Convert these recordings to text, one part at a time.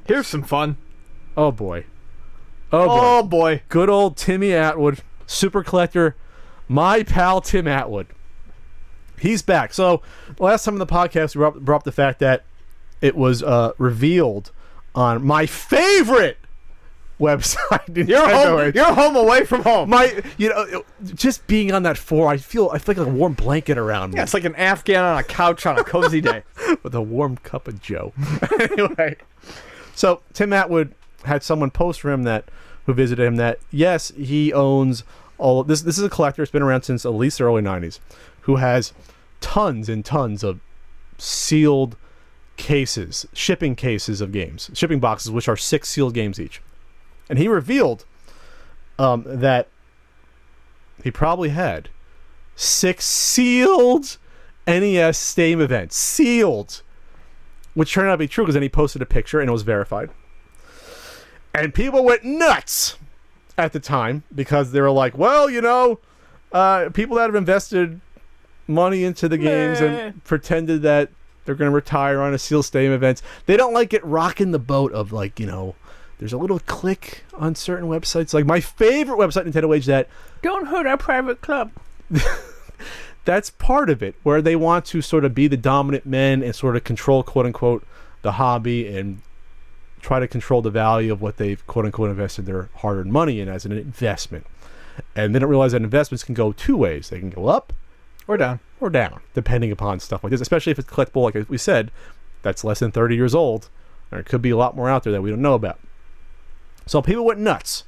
Here's some fun. Oh boy. Oh boy. Good old Timmy Atwood, super collector, my pal Tim Atwood. He's back. So last time in the podcast, we brought up the fact that it was revealed on my favorite website. You're home away from home. Just being on that floor, I feel like a warm blanket around me. Yeah, it's like an Afghan on a couch on a cozy day. With a warm cup of Joe. Anyway, so Tim Atwood had someone post for him who visited him that, yes, he owns all of this. This is a collector. It's been around since at least the early 90s, who has tons and tons of sealed cases, shipping cases of games, shipping boxes, which are 6 sealed games each. And he revealed that he probably had 6 sealed NES Steam events. Sealed. Which turned out to be true because then he posted a picture and it was verified. And people went nuts at the time because they were like, well, people that have invested money into the games and pretended that they're going to retire on a sealed Steam events, they don't like it rocking the boat of there's a little click on certain websites. Like my favorite website, Nintendo Age, that don't hurt our private club. That's part of it, where they want to sort of be the dominant men and sort of control, quote unquote, the hobby and try to control the value of what they've, quote unquote, invested their hard-earned money in as an investment. And they don't realize that investments can go 2 ways. They can go up or down, depending upon stuff like this, especially if it's collectible, like we said, that's less than 30 years old. There could be a lot more out there that we don't know about. So people went nuts.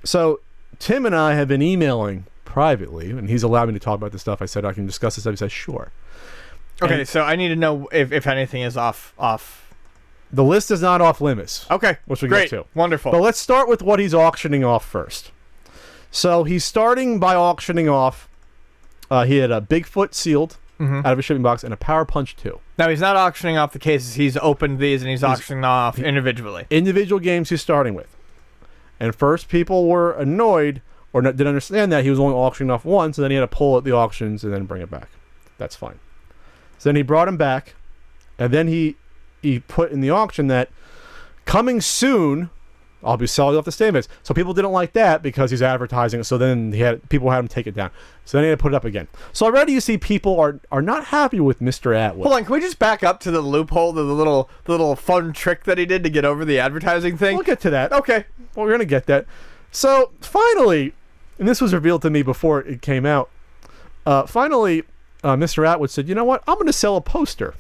So Tim and I have been emailing privately, and he's allowed me to talk about this stuff. I said, I can discuss this stuff. He said, sure. Okay, so I need to know if anything is off. The list is not off limits. Okay, which we great, get to. Wonderful. But let's start with what he's auctioning off first. So he's starting by auctioning off, he had a Bigfoot sealed out of a shipping box and a Power Punch 2. Now, he's not auctioning off the cases. He's opened these and he's auctioning off individually. Individual games he's starting with. And first, people were annoyed or didn't understand that he was only auctioning off one, so then he had to pull at the auctions and then bring it back. That's fine. So then he brought him back, and then he put in the auction that coming soon, I'll be selling off the statements. So people didn't like that because he's advertising. So then people had him take it down. So then he had to put it up again. So already you see people are not happy with Mr. Atwood. Hold on, can we just back up to the loophole, the little fun trick that he did to get over the advertising thing? We'll get to that. Okay. Well, we're gonna get that. So finally, and this was revealed to me before it came out. Finally, Mr. Atwood said, "You know what? I'm going to sell a poster."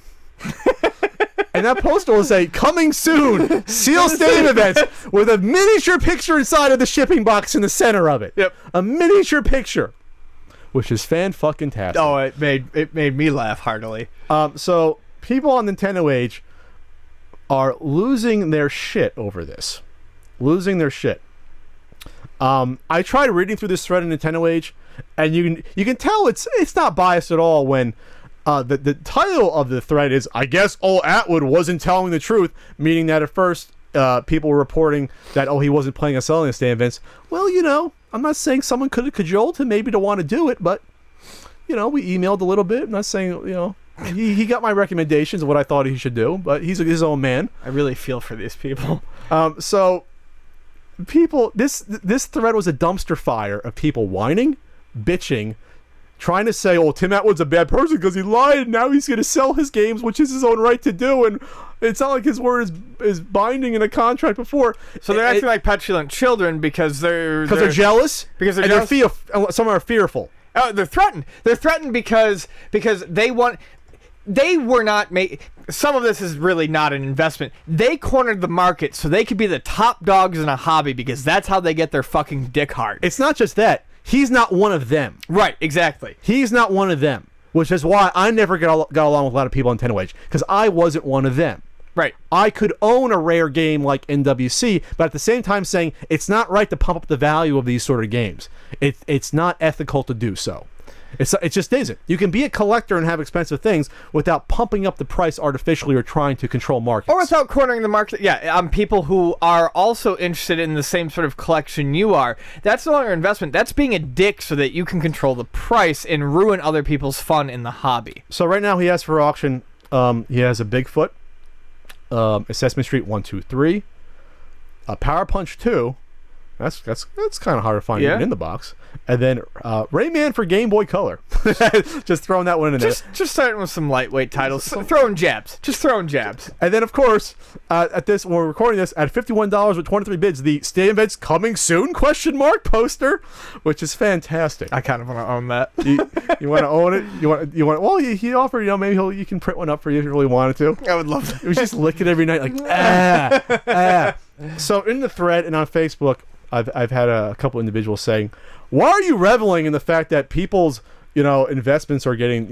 And that poster will say, "Coming soon, Seal Steam events," with a miniature picture inside of the shipping box in the center of it. Yep. A miniature picture, which is fan-fucking-tastic. Oh, it made me laugh heartily. So people on Nintendo Age are losing their shit over this. Losing their shit. I tried reading through this thread in Nintendo Age, and you can tell it's not biased at all when the title of the thread is, I guess old Atwood wasn't telling the truth, meaning that at first people were reporting that, he wasn't playing or selling the Steam events. Well, I'm not saying someone could have cajoled him maybe to want to do it, but we emailed a little bit. I'm not saying, he got my recommendations of what I thought he should do, but he's his own man. I really feel for these people. So people, this thread was a dumpster fire of people whining, bitching, trying to say, Tim Atwood's a bad person because he lied and now he's going to sell his games, which is his own right to do, and it's not like his word is binding in a contract before. So they're acting like petulant children because they're jealous? Because they're jealous? And some are fearful. Oh, they're threatened. They're threatened because they were not made. Some of this is really not an investment. They cornered the market so they could be the top dogs in a hobby because that's how they get their fucking dick hard. It's not just that. He's not one of them. Right, exactly. He's not one of them, which is why I never got along with a lot of people on Nintendo Age, because I wasn't one of them. Right. I could own a rare game like NWC, but at the same time saying it's not right to pump up the value of these sort of games. It's not ethical to do so. It just isn't. You can be a collector and have expensive things without pumping up the price artificially or trying to control markets. Or without cornering the market. Yeah, people who are also interested in the same sort of collection you are. That's no longer investment. That's being a dick so that you can control the price and ruin other people's fun in the hobby. So right now he has for auction, he has a Bigfoot, Assessment Street 1, 2, 3, Power Punch 2. That's kind of hard to find even in the box. And then Rayman for Game Boy Color. Just throwing that one in there. Just starting with some lightweight titles. Throwing jabs. Just throwing jabs. And then, of course, when we're recording this, at $51 with 23 bids, the Stadium Events Coming Soon ? Poster, which is fantastic. I kind of want to own that. You want to own it? You want? Well, he offered, maybe you can print one up for you if you really wanted to. I would love that. It was just lick it every night, So in the thread and on Facebook, I've had a couple individuals saying, "Why are you reveling in the fact that people's investments are getting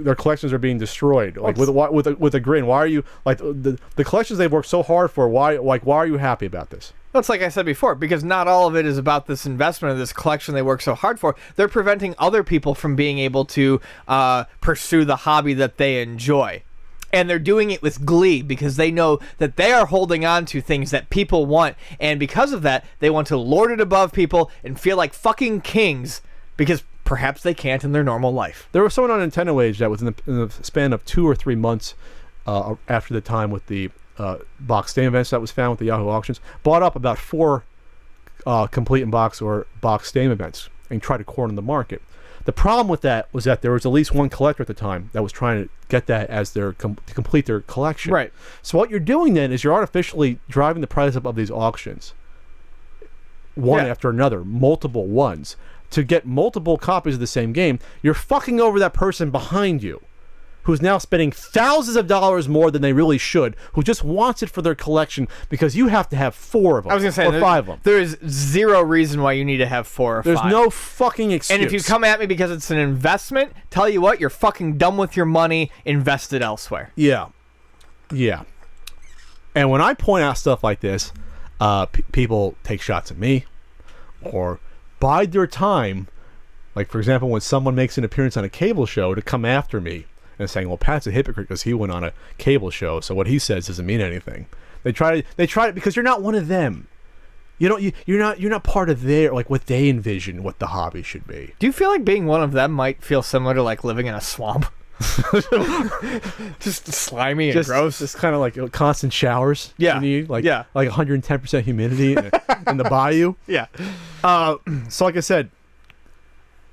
their collections are being destroyed with a grin? Why are you like the collections they've worked so hard for? Why are you happy about this?" That's like I said before, because not all of it is about this investment of this collection they work so hard for. They're preventing other people from being able to pursue the hobby that they enjoy. And they're doing it with glee because they know that they are holding on to things that people want. And because of that, they want to lord it above people and feel like fucking kings because perhaps they can't in their normal life. There was someone on Nintendo Age that was in the span of 2 or 3 months after the time with the box Stadium Events that was found with the Yahoo auctions, bought up about 4 complete in box or box Stadium Events and tried to corner the market. The problem with that was that there was at least one collector at the time that was trying to get that as to complete their collection. Right. So what you're doing then is you're artificially driving the price up of these auctions, one after another, multiple ones, to get multiple copies of the same game. You're fucking over that person behind you, who's now spending thousands of dollars more than they really should, who just wants it for their collection because you have to have 4 of them. I was going to say, or 5 of them. There is zero reason why you need to have 4 or 5. There's no fucking excuse. And if you come at me because it's an investment, tell you what, you're fucking done with your money, invest it elsewhere. Yeah. And when I point out stuff like this, people take shots at me or bide their time. Like, for example, when someone makes an appearance on a cable show to come after me and saying, well, Pat's a hypocrite because he went on a cable show, so what he says doesn't mean anything. They try it because you're not one of them. You're not part of their, like, what they envision what the hobby should be. Do you feel like being one of them might feel similar to like living in a swamp? Just slimy and gross. Just kind of like constant showers. Yeah. You need, like 110% humidity in the bayou. Yeah. So like I said,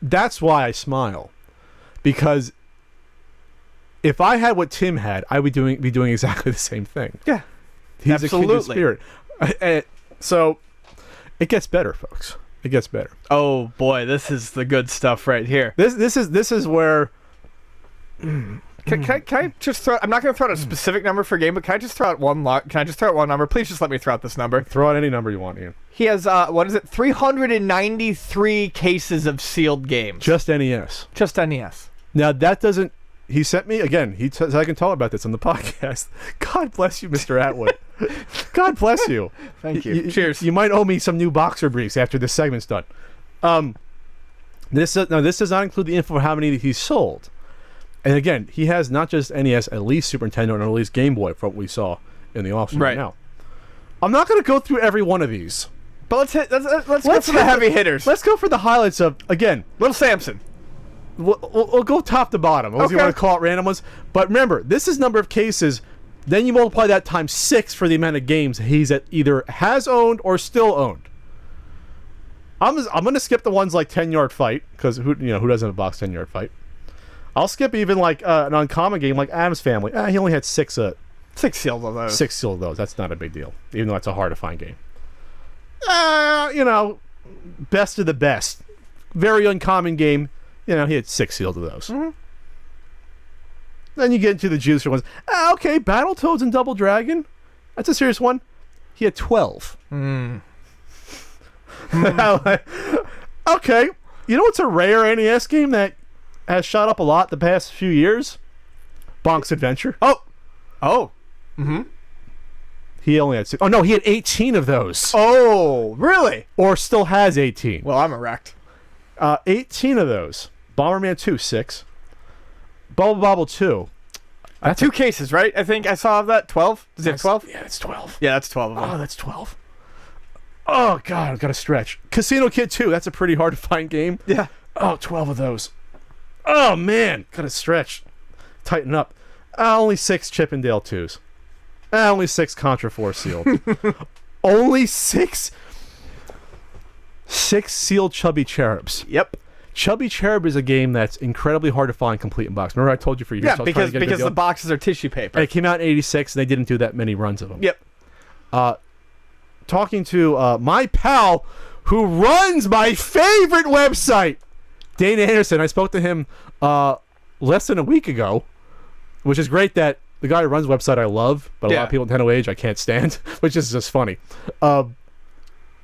that's why I smile, because if I had what Tim had, I would be doing exactly the same thing. Yeah. He's absolutely. a kindred spirit. So it gets better, folks. It gets better. Oh boy, this is the good stuff right here. This is where. Can I just throw? I'm not going to throw out a specific number for a game, but can I just throw out one? Can I just throw out one number? Please just let me throw out this number. Throw out any number you want, Ian. He has 393 cases of sealed games. Just NES. Just NES. Now that doesn't. He sent me again. He says I can talk about this on the podcast. God bless you, Mr. Atwood. God bless you. Thank you. Cheers. You might owe me some new boxer briefs after this segment's done. This does not include the info of how many he's sold. And again, he has not just NES, at least Super Nintendo, and at least Game Boy from what we saw in the auction right now. I'm not going to go through every one of these. But let's go for the heavy hitters. Let's go for the highlights of, again, Little Samson. We'll go top to bottom. Unless you want to call it random ones. But remember, this is number of cases. Then you multiply that times 6 for the amount of games he's either has owned or still owned. I'm going to skip the ones like 10-Yard Fight, because who doesn't have a box 10-Yard Fight? I'll skip even like an uncommon game like Addams Family. He only had 6 sealed of those. 6 sealed of those. That's not a big deal, even though it's a hard to find game. Best of the best. Very uncommon game. He had 6 sealed of those. Mm-hmm. Then you get into the juicier ones. Okay, Battletoads and Double Dragon. That's a serious one. He had 12. Okay. You know what's a rare NES game that has shot up a lot the past few years? Bonk's Adventure. Oh. Mm-hmm. He only had 6. Oh, no, he had 18 of those. Oh, really? Or still has 18. Well, I'm erect. 18 of those. Bomberman 2, 6. Bobble 2. 2 cases, right? I think I saw that. 12? Is it 12? Yeah, it's 12. Yeah, that's 12 of them. Oh, that's 12. Oh, God, I've got to stretch. Casino Kid 2. That's a pretty hard to find game. Yeah. Oh, 12 of those. Oh, man. Got to stretch. Tighten up. Only 6 Chippendale 2s. Only 6 Contra 4 sealed. Only 6 sealed Chubby Cherubs. Yep. Chubby Cherub is a game that's incredibly hard to find complete in box. Remember I told you for years? Yeah, because the boxes are tissue paper. And it came out in 86, and they didn't do that many runs of them. Yep. Talking to my pal who runs my favorite website, Dane Anderson. I spoke to him less than a week ago, which is great that the guy who runs the website I love, but a lot of people Nintendo age I can't stand, which is just funny.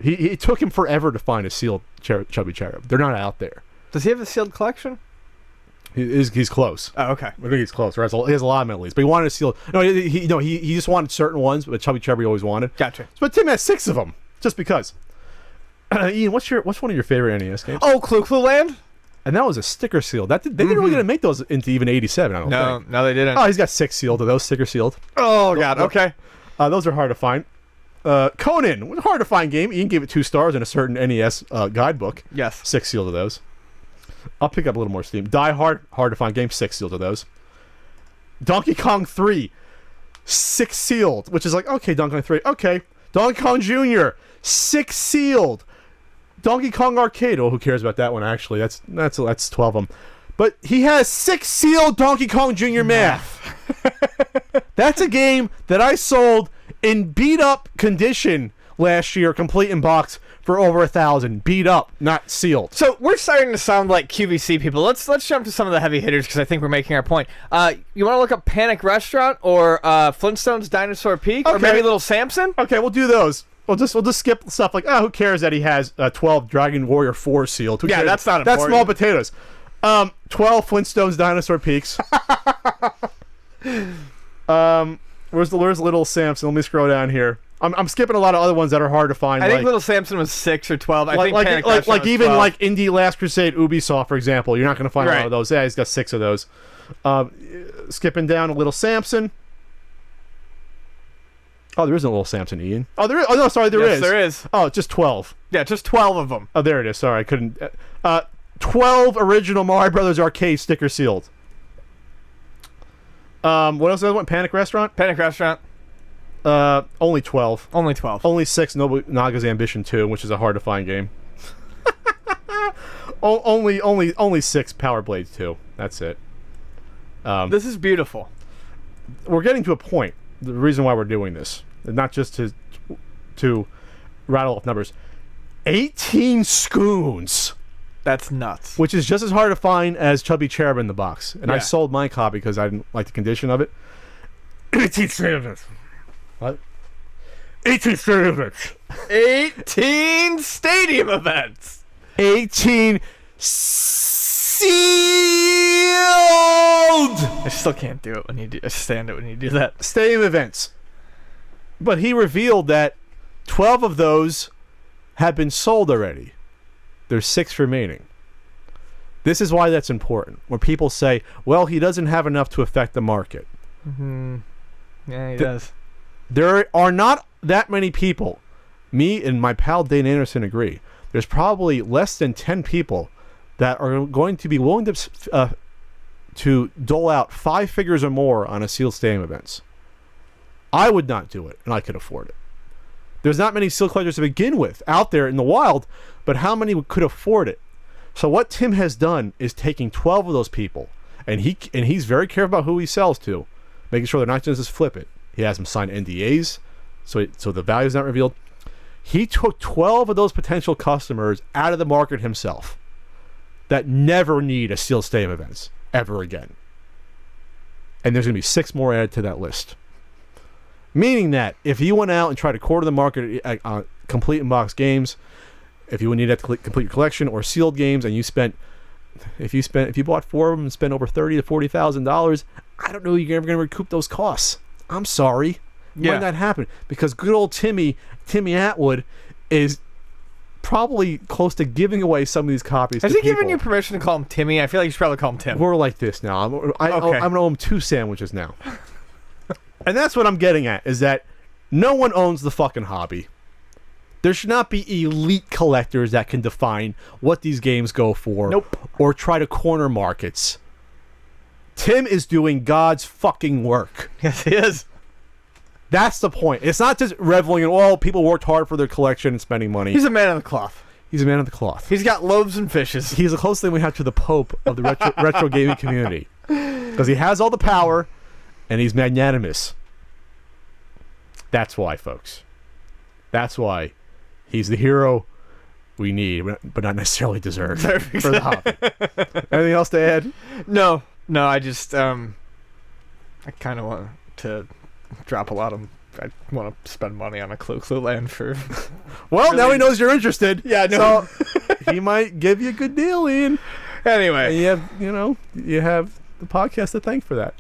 He took him forever to find a sealed Chubby Cherub. They're not out there. Does he have a sealed collection? He's close. Oh, okay. I think he's close. He has a lot of them at least, but he wanted a sealed. No, he just wanted certain ones, but Chubby Cherub he always wanted. Gotcha. But Tim has 6 of them, just because. Ian, what's one of your favorite NES games? Oh, Clue Land. And that was a sticker seal. They didn't really gonna make those into even 87. I don't think. No, they didn't. Oh, he's got 6 sealed of those, sticker sealed. Oh God. Okay. Those are hard to find. Conan was a hard to find game. Ian gave it 2 stars in a certain NES guidebook. Yes. 6 sealed of those. I'll pick up a little more steam. Die Hard, hard to find game. 6 sealed of those. Donkey Kong 3, 6 sealed, which is like, okay, Donkey Kong 3, okay. Donkey Kong Jr., 6 sealed. Donkey Kong Arcade, who cares about that one actually? That's 12 of them. But he has 6 sealed Donkey Kong Jr. Math. That's a game that I sold in beat up condition last year, complete in box, for over 1,000. Beat up, not sealed. So we're starting to sound like QVC people. Let's jump to some of the heavy hitters because I think we're making our point. You want to look up Panic Restaurant or Flintstones Dinosaur Peak, or maybe Little Samson? Okay, we'll do those. We'll just skip stuff like, who cares that he has 12 Dragon Warrior 4 sealed? Who cares? That's not important. That's small potatoes. 12 Flintstones Dinosaur Peaks. Where's Little Samson? Let me scroll down here. I'm skipping a lot of other ones that are hard to find. I think Little Samson was 6 or 12. I think Panic Restaurant was even 12. like Indie Last Crusade, Ubisoft, for example. You're not going to find a lot of those. Yeah, he's got 6 of those. Skipping down a Little Samson. Oh, there isn't a Little Samson, Ian. Oh, there is. Oh, no, sorry, there is. There is. Oh, just 12. Yeah, just 12 of them. Oh, there it is. Sorry, I couldn't. 12 original Mario Brothers arcade sticker sealed. What else did I want? Panic Restaurant? Panic Restaurant. Only 12. Only 12. Only 6 Naga's Ambition 2, which is a hard to find game. only 6 Power Blades 2. That's it. This is beautiful. We're getting to a point. The reason why we're doing this, not just to rattle off numbers. 18 Scoons. That's nuts. Which is just as hard to find as Chubby Cherub in the box. And I sold my copy because I didn't like the condition of it. 18 stadium events. What? 18 stadium events. 18 stadium events. 18 sealed. I still can't do it when you do. I stand it when you do that. Stadium events. But he revealed that 12 of those have been sold already. There's 6 remaining. This is why that's important. When people say, well, he doesn't have enough to affect the market. Mm-hmm. Yeah, he does. There are not that many people. Me and my pal Dane Anderson agree. There's probably less than 10 people that are going to be willing to dole out 5 figures or more on a sealed stadium events. I would not do it, and I could afford it. There's not many sealed collectors to begin with out there in the wild, but how many could afford it? So what Tim has done is taking 12 of those people, and he's very careful about who he sells to, making sure they're not just flip it. He has them sign NDAs, so the value is not revealed. He took 12 of those potential customers out of the market himself that never need a sealed stadium events ever again. And there's going to be 6 more added to that list. Meaning that if you went out and tried to quarter the market on complete in-box games, if you would need that to complete your collection, or sealed games, and if you bought 4 of them and spent over $30,000 to $40,000, I don't know you're ever going to recoup those costs. I'm sorry. Might not happen, because good old Timmy Atwood is probably close to giving away some of these copies. Has he given you permission to call him Timmy? I feel like you should probably call him Tim. We're like this now. I'm going to owe him 2 sandwiches now. And that's what I'm getting at, is that no one owns the fucking hobby. There should not be elite collectors that can define what these games go for. Nope. Or try to corner markets. Tim is doing God's fucking work. Yes, he is. That's the point. It's not just reveling in, well, people worked hard for their collection and spending money. He's a man of the cloth. He's a man of the cloth. He's got loaves and fishes. He's the closest thing we have to the Pope of the retro gaming community. Because he has all the power, and he's magnanimous. That's why, folks. That's why he's the hero we need, but not necessarily deserve for the hobby. Anything else to add? No, I just I kind of want to drop a lot of. I want to spend money on a Clue land for. Well, really, now he knows you're interested. Yeah, no. So he might give you a good deal, Ian. Anyway, And you have the podcast to thank for that.